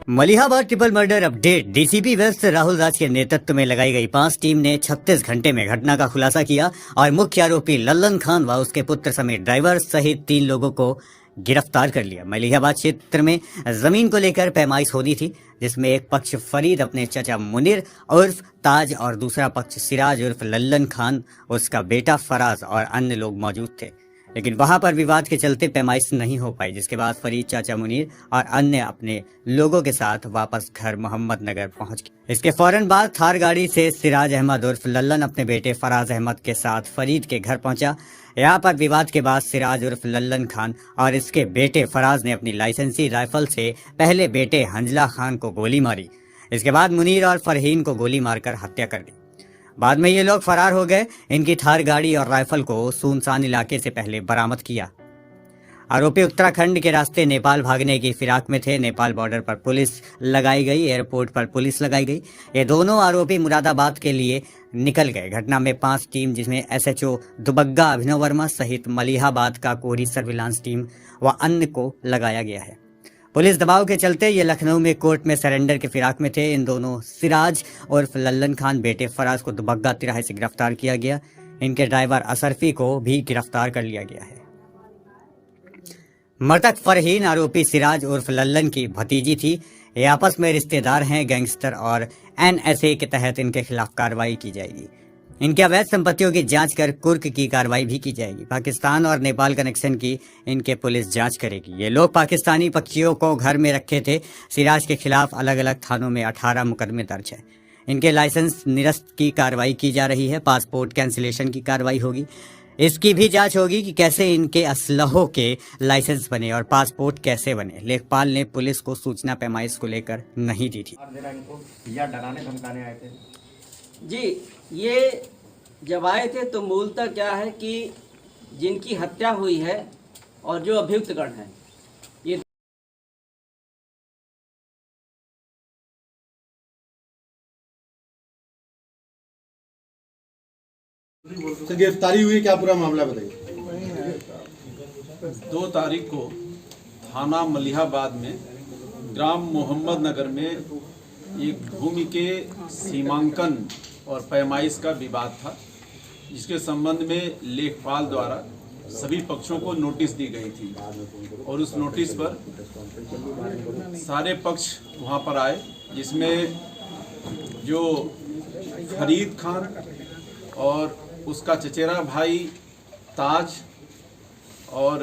Malihabad triple murder update. DCP west Rahul Raj के नेतृत्व में लगाई गई 5 टीम ने 36 घंटे में घटना का खुलासा किया और मुख्य आरोपी लल्लन खान व उसके पुत्र समेत ड्राइवर सहित 3 लोगों को गिरफ्तार कर लिया। मलिहाबाद क्षेत्र में जमीन को लेकर पैमाइश होनी थी, जिसमें एक पक्ष फरीद अपने चाचा मुनीर उर्फ ताज और दूसरा पक्ष सिराज उर्फ लल्लन खान, उसका बेटा फराज और अन्य लोग मौजूद थे। लेकिन वहां पर विवाद के चलते पैमाइश नहीं हो पाई, जिसके बाद फरीद चाचा मुनीर और अन्य अपने लोगों के साथ वापस घर मोहम्मद नगर पहुंच गए। इसके फौरन बाद थार गाड़ी से सिराज अहमद उर्फ लल्लन अपने बेटे फराज अहमद के साथ फरीद के घर पहुंचा। यहाँ पर विवाद के बाद सिराज उर्फ लल्लन खान और इसके बेटे फराज ने अपनी लाइसेंसी राइफल से पहले बेटे हंजला खान को गोली मारी। इसके बाद मुनीर और फरहीन को गोली मारकर हत्या कर दी। बाद में ये लोग फरार हो गए। इनकी थार गाड़ी और राइफल को सुनसान इलाके से पहले बरामद किया। आरोपी उत्तराखंड के रास्ते नेपाल भागने की फिराक में थे। नेपाल बॉर्डर पर पुलिस लगाई गई, एयरपोर्ट पर पुलिस लगाई गई। ये दोनों आरोपी मुरादाबाद के लिए निकल गए। घटना में 5 टीम, जिसमें एसएचओ दुबग्गा अभिनव वर्मा सहित मलिहाबाद का कोरी सर्विलांस टीम व अन्य को लगाया गया है। पुलिस दबाव के चलते ये लखनऊ में कोर्ट में सरेंडर के फिराक में थे। इन दोनों सिराज और लल्लन खान बेटे फराज को दुबग्गा तिराहे से गिरफ्तार किया गया। इनके ड्राइवर असरफी को भी गिरफ्तार कर लिया गया है। मृतक फरहीन आरोपी सिराज उर्फ लल्लन की भतीजी थी। ये आपस में रिश्तेदार हैं। गैंगस्टर और एनएसए के तहत इनके खिलाफ कार्रवाई की जाएगी। इनके अवैध संपत्तियों की जांच कर कुर्क की कार्रवाई भी की जाएगी। पाकिस्तान और नेपाल कनेक्शन की इनके पुलिस जांच करेगी। ये लोग पाकिस्तानी पक्षियों को घर में रखे थे। सिराज के खिलाफ अलग अलग थानों में 18 मुकदमे दर्ज है। इनके लाइसेंस निरस्त की कार्रवाई की जा रही है। पासपोर्ट कैंसिलेशन की कार्रवाई होगी। इसकी भी जांच होगी कि कैसे इनके असलहों के लाइसेंस बने और पासपोर्ट कैसे बने। लेखपाल ने पुलिस को सूचना पैमाइश को लेकर नहीं दी थी। डराने धमकाने आए थे जी। ये जब आए थे तो मूलतः क्या है कि जिनकी हत्या हुई है और जो अभियुक्तगण हैं, ये गिरफ्तारी हुई, क्या पूरा मामला बताइए। 2 तारीख को थाना मलिहाबाद में ग्राम मोहम्मद नगर में एक भूमि के सीमांकन और पैमाइश का विवाद था, जिसके संबंध में लेखपाल द्वारा सभी पक्षों को नोटिस दी गई थी और उस नोटिस पर सारे पक्ष वहां पर आए, जिसमें जो फरीद खान और उसका चचेरा भाई ताज और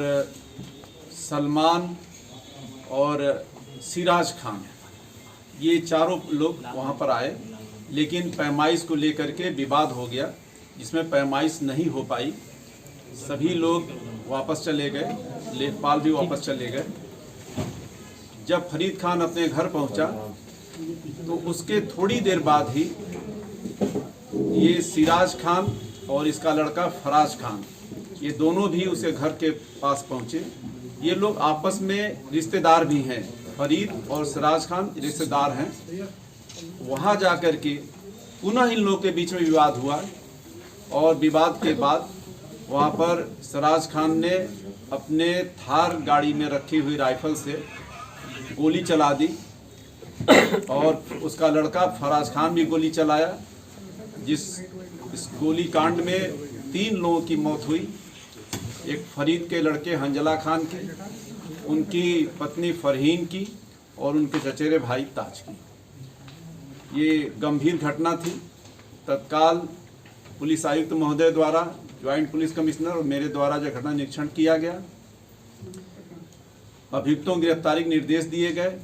सलमान और सिराज खान, ये चारों लोग वहां पर आए। लेकिन पैमाइश को लेकर के विवाद हो गया, जिसमें पैमाइश नहीं हो पाई। सभी लोग वापस चले गए, लेखपाल भी वापस चले गए। जब फरीद खान अपने घर पहुंचा तो उसके थोड़ी देर बाद ही ये सिराज खान और इसका लड़का फराज खान, ये दोनों भी उसके घर के पास पहुंचे। ये लोग आपस में रिश्तेदार भी हैं, फरीद और सिराज खान रिश्तेदार हैं। वहां जाकर के पुनः इन लोगों के बीच में विवाद हुआ और विवाद के बाद वहां पर सिराज खान ने अपने थार गाड़ी में रखी हुई राइफल से गोली चला दी और उसका लड़का फराज खान भी गोली चलाया, इस गोली कांड में 3 लोगों की मौत हुई। एक फरीद के लड़के हंजला खान की, उनकी पत्नी फरहीन की और उनके चचेरे भाई ताज की। ये गंभीर घटना थी। तत्काल पुलिस आयुक्त महोदय द्वारा, ज्वाइंट पुलिस कमिश्नर और मेरे द्वारा जो घटना निरीक्षण किया गया, अभियुक्तों की गिरफ्तारी के निर्देश दिए गए।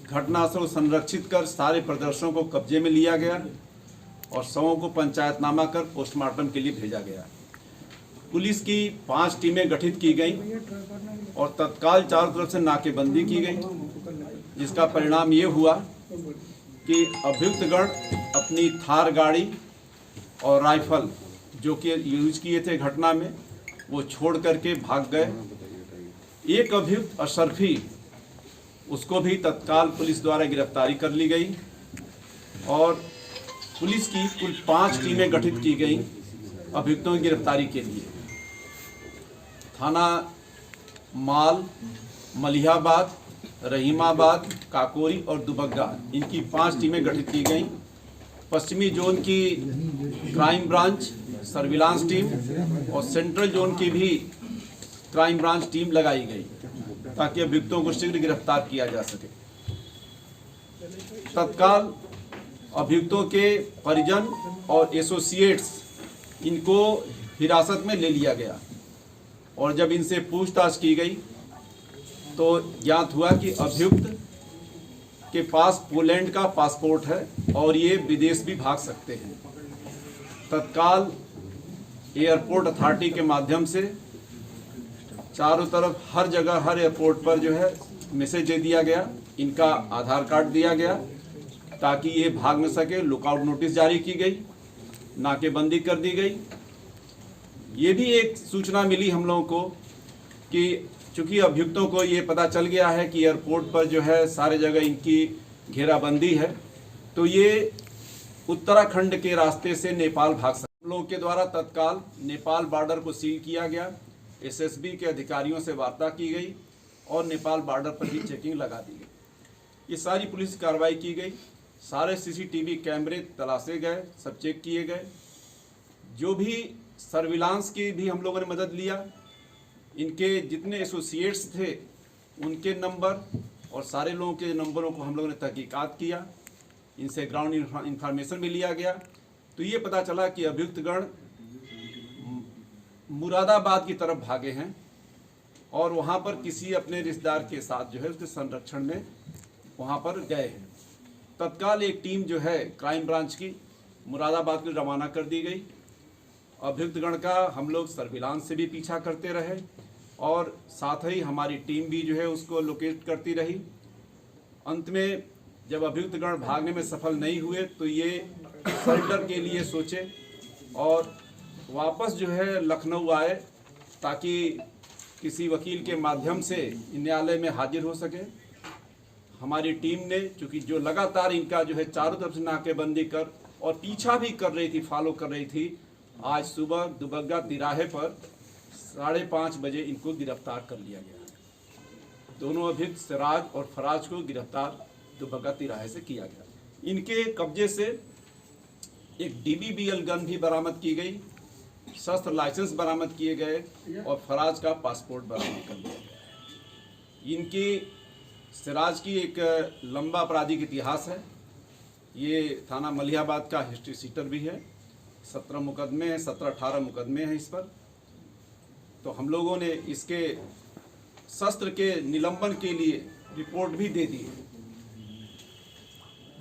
घटनास्थल को संरक्षित कर सारे प्रदर्शनों को कब्जे में लिया गया और शवों को पंचायतनामा कर पोस्टमार्टम के लिए भेजा गया। पुलिस की 5 टीमें गठित की गई और तत्काल चारों तरफ से नाकेबंदी की गई, जिसका परिणाम ये हुआ कि अभियुक्तगण अपनी थार गाड़ी और राइफल जो कि यूज किए थे घटना में, वो छोड़ करके भाग गए। एक अभियुक्त अशरफी, उसको भी तत्काल पुलिस द्वारा गिरफ्तारी कर ली गई और पुलिस की कुल 5 टीमें गठित की गई अभियुक्तों की गिरफ्तारी के लिए। थाना माल, मलिहाबाद, रहीमाबाद, काकोरी और दुबग्गा, इनकी 5 टीमें गठित की गई। पश्चिमी जोन की क्राइम ब्रांच, सर्विलांस टीम और सेंट्रल जोन की भी क्राइम ब्रांच टीम लगाई गई ताकि अभियुक्तों को शीघ्र गिरफ्तार किया जा सके। तत्काल अभियुक्तों के परिजन और एसोसिएट्स इनको हिरासत में ले लिया गया और जब इनसे पूछताछ की गई तो ज्ञात हुआ कि अभियुक्त के पास पोलैंड का पासपोर्ट है और ये विदेश भी भाग सकते हैं। तत्काल एयरपोर्ट अथॉरिटी के माध्यम से चारों तरफ हर जगह हर एयरपोर्ट पर जो है मैसेज दे दिया गया, इनका आधार कार्ड दिया गया ताकि ये भाग न सके। लुकआउट नोटिस जारी की गई, नाकेबंदी कर दी गई। ये भी एक सूचना मिली हम लोगों को कि चूंकि अभियुक्तों को ये पता चल गया है कि एयरपोर्ट पर जो है सारे जगह इनकी घेराबंदी है, तो ये उत्तराखंड के रास्ते से नेपाल भाग सकते। हम लोगों के द्वारा तत्काल नेपाल बॉर्डर को सील किया गया, एसएसबी के अधिकारियों से वार्ता की गई और नेपाल बॉर्डर पर ही चेकिंग लगा दी गई। ये सारी पुलिस कार्रवाई की गई, सारे सीसीटीवी कैमरे तलाशे गए, सब चेक किए गए। जो भी सर्विलांस की भी हम लोगों ने मदद लिया, इनके जितने एसोसिएट्स थे उनके नंबर और सारे लोगों के नंबरों को हम लोगों ने तहकीकात किया, इनसे ग्राउंड इंफॉर्मेशन भी लिया गया। तो ये पता चला कि अभियुक्तगण मुरादाबाद की तरफ भागे हैं और वहाँ पर किसी अपने रिश्तेदार के साथ जो है उसके संरक्षण में वहाँ पर गए हैं। तत्काल एक टीम जो है क्राइम ब्रांच की मुरादाबाद को रवाना कर दी गई। अभियुक्तगण का हम लोग सर्विलांस से भी पीछा करते रहे और साथ ही हमारी टीम भी जो है उसको लोकेट करती रही। अंत में जब अभियुक्तगण भागने में सफल नहीं हुए तो ये सरेंडर के लिए सोचे और वापस जो है लखनऊ आए ताकि किसी वकील के माध्यम से न्यायालय में हाजिर हो सके। हमारी टीम ने चूँकि जो लगातार इनका जो है चारों तरफ से नाकेबंदी कर और पीछा भी कर रही थी, फॉलो कर रही थी, आज सुबह दुबग्गा तिराहे पर 5:30 बजे इनको गिरफ्तार कर लिया गया। दोनों अभियुक्त सिराज और फराज को गिरफ्तार दुबग्गा तिराहे से किया गया। इनके कब्जे से एक DBBL गन भी बरामद की गई, शस्त्र लाइसेंस बरामद किए गए और फराज का पासपोर्ट बरामद कर लिया गया। इनकी सिराज की एक लंबा आपराधिक इतिहास है। ये थाना मलिहाबाद का हिस्ट्री सीटर भी है। 17 मुकदमे हैं, 17-18 मुकदमे हैं इस पर। तो हम लोगों ने इसके शस्त्र के निलंबन के लिए रिपोर्ट भी दे दी है।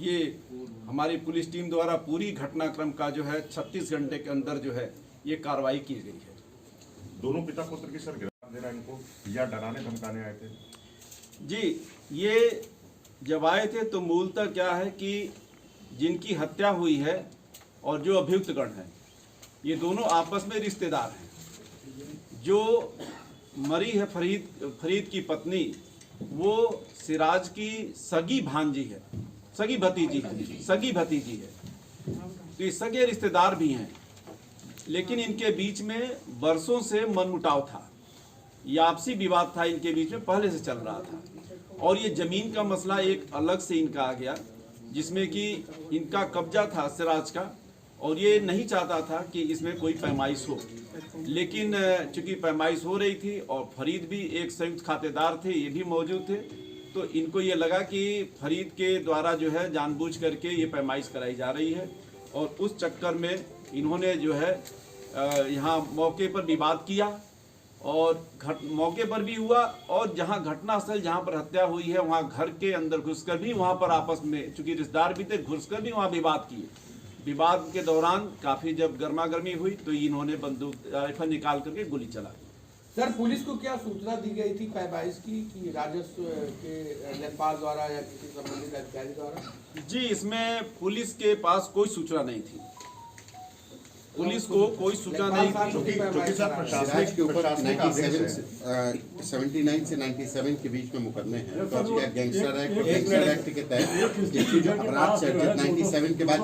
ये हमारी पुलिस टीम द्वारा पूरी घटनाक्रम का जो है 36 घंटे के अंदर जो है ये कार्रवाई की गई है। दोनों पिता पुत्र की सर गिरफ्तार देना इनको या डराने धमकाने आए थे? जी, ये जब आए थे तो मूलतः क्या है कि जिनकी हत्या हुई है और जो अभियुक्तगण हैं ये दोनों आपस में रिश्तेदार हैं। जो मरी है फरीद की पत्नी, वो सिराज की सगी भांजी है, सगी भतीजी है। तो ये सगे रिश्तेदार भी हैं, लेकिन इनके बीच में वर्षों से मनमुटाव था, ये आपसी विवाद था इनके बीच में, पहले से चल रहा था। और ये जमीन का मसला एक अलग से इनका आ गया जिसमें कि इनका कब्जा था सिराज का और ये नहीं चाहता था कि इसमें कोई पैमाइश हो, लेकिन चूंकि पैमाइश हो रही थी और फरीद भी एक संयुक्त खातेदार थे, ये भी मौजूद थे, तो इनको ये लगा कि फरीद के द्वारा जो है जानबूझ करके ये पैमाइश कराई जा रही है और उस चक्कर में इन्होंने जो है यहाँ मौके पर विवाद किया और मौके पर भी हुआ और जहाँ घटनास्थल जहाँ पर हत्या हुई है वहाँ घर के अंदर घुसकर भी वहाँ पर आपस में चूंकि रिश्तेदार भी थे, घुसकर भी वहाँ विवाद किए। विवाद के दौरान काफ़ी जब गर्मा गर्मी हुई तो इन्होंने बंदूक राइफल निकाल करके गोली चला दी। सर, पुलिस को क्या सूचना दी गई थी पैमाइश की कि राजस्व के लेखपाल द्वारा या किसी संबंधित अधिकारी द्वारा? जी, इसमें पुलिस के पास कोई सूचना नहीं थी। पुलिस को कोई सूचना नहीं थी। चूंकि सर सिराज प्रशासनिक के ऊपर प्रशासनिक आदेश 97 है। 79 से 97 के बीच में मुकदमे हैं तो क्या गैंगस्टर एक्ट और गैंगस्टर एक्ट के तहत इसकी जो अपराध सर्जित 97 के बाद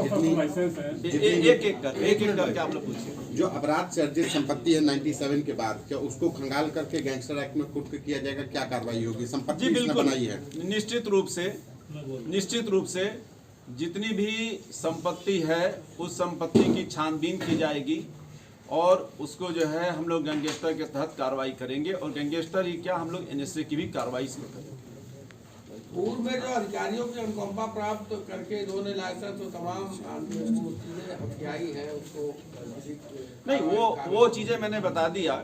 एक एक करके आप लोग पूछिए। जो अपराध सर्जित संपत्ति है 97 के बाद क्या उसको खंगाल करके गैंगस्टर एक्ट में कुट किया जाएगा? क्या कार्रवाई होगी? संपत्ति जी इसने बिल्कुल, बनाई है। निश्चित रूप से जितनी भी संपत्ति है उस संपत्ति की छानबीन की जाएगी और उसको जो है हम लोग गैंगस्टर के तहत कार्रवाई करेंगे और गैंगस्टर ही क्या हम लोग एनएसए की भी कार्रवाई इसमें करेंगे। पूर्व में जो अधिकारियों की अनुकंपा प्राप्त करके इन्होंने लाइसेंस तो तमाम चीजें हथियाई है उसको नहीं वो चीजें मैंने बता दिया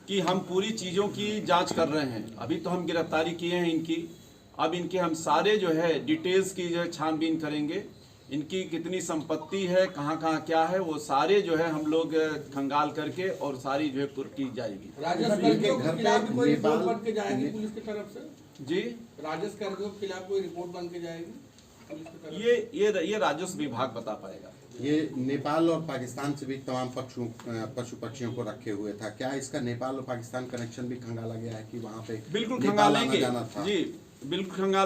कि हम पूरी चीजों की जांच कर रहे हैं। अभी तो हम गिरफ्तारी किए हैं इनकी, अब इनके हम सारे जो है डिटेल्स की जो है छानबीन करेंगे। इनकी कितनी संपत्ति है, कहाँ कहाँ क्या है, वो सारे जो है हम लोग खंगाल करके और सारी जो है की जाएगी। राजस्व कर्मियों के खिलाफ कोई रिपोर्ट बन के जाएगी पुलिस की तरफ से? जी राजस्व कर्मियों के खिलाफ कोई रिपोर्ट बन के जाएगी पुलिस की तरफ से? ये राजस्व विभाग बता पाएगा। ये नेपाल और पाकिस्तान से भी तमाम पशु पक्षियों को रखे हुए था। क्या इसका नेपाल और पाकिस्तान कनेक्शन भी खंगाला गया है कि वहाँ पे बिल्कुल नेपाल आना खंगालेंगे जाना था? जी बिल्कुल खंगाल